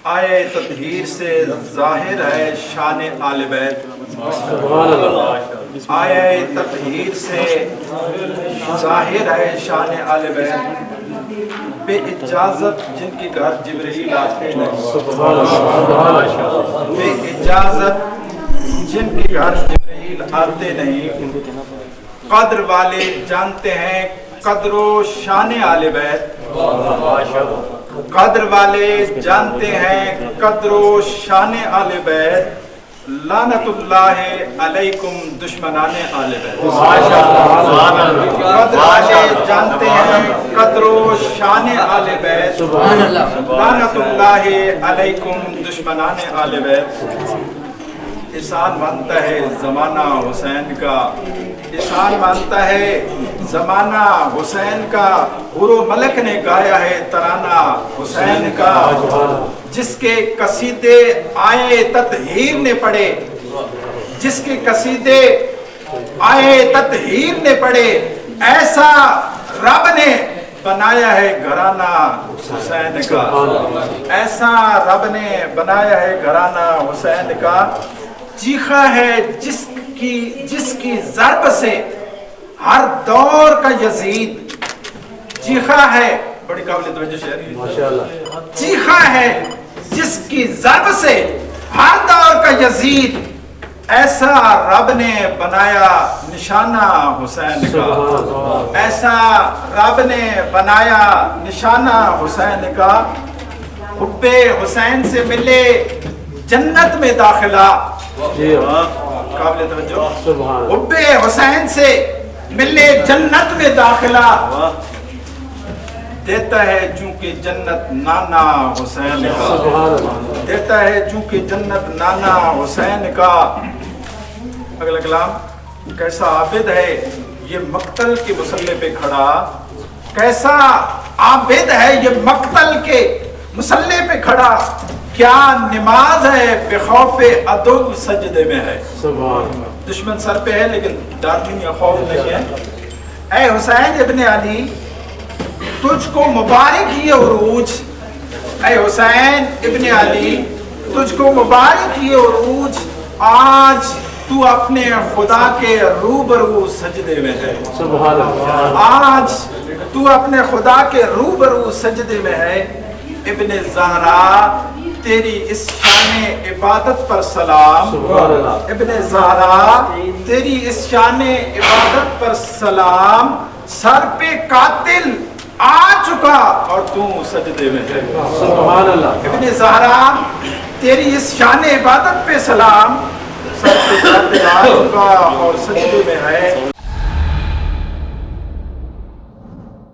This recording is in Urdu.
آئے تطہیر سے ظاہر ہے شان آل بیت، آئے تطہیر سے ظاہر ہے شان آل بیت، بے اجازت جن کے گھر جبرائیل آتے نہیں، بے اجازت جن کے گھر جبرائیل آتے نہیں، قدر والے جانتے ہیں قدر و شان آل بیت، قدر والے جانتے ہیں قدر و شان آل بیت، لعنت اللہ علیکم دشمنان آل بیت، قدر والے جانتے ہیں قدر و شان آل بیت، لعنت اللہ علیکم دشمنان آل بیت۔ احسان مانتا ہے زمانہ حسین کا، احسان مانتا ہے زمانہ حسین کا، حور و ملک نے گایا ہے ترانہ حسین کا، جس کے قصیدے آئے تطہیر نے پڑھے، جس کے قصیدے آئے تطہیر نے پڑھے، ایسا رب نے بنایا ہے گھرانہ حسین کا، ایسا رب نے بنایا ہے گھرانہ حسین کا، چیخا ہے جس کی ضرب سے ہر دور کا یزید، چیخا ہے، بڑی قابل توجہ شعر، چیخا ہے جس کی ضرب سے ہر دور کا یزید، ایسا رب نے بنایا نشانہ حسین کا، ایسا رب نے بنایا نشانہ حسین کا، حب حسین سے ملے جنت میں داخلہ، قابل توجہ، حب حسین سے ملے جنت میں داخلہ، دیتا ہے چونکہ جنت نانا حسین کا، دیتا ہے چونکہ جنت نانا حسین کا۔ اگلا کلام، کیسا عابد ہے یہ مقتل کے مسلح پہ کھڑا، کیسا عابد ہے یہ مقتل کے مسلح پہ کھڑا، کیا نماز ہے بے خوف عدو سجدے میں ہے، دشمن سر پہ ہے لیکن ڈر نہیں ہے، خوف نہیں ہے۔ اے حسین ابن علی تجھ کو مبارک یہ عروج، اے حسین ابن علی تجھ کو مبارک یہ عروج، آج تو اپنے خدا کے روبرو سجدے میں ہے، آج تو اپنے خدا کے روبرو سجدے میں ہے۔ ابن زہرا تیری اس شان عبادت پر سلام، ابن زہرا تیری اس شان عبادت پر سلام، سر پہ قاتل آ چکا اور تو سجدے میں ہے، ابن زہرا تیری اس شان عبادت پہ سلام، سر پہ قاتل آ چکا اور سجدے میں ہے۔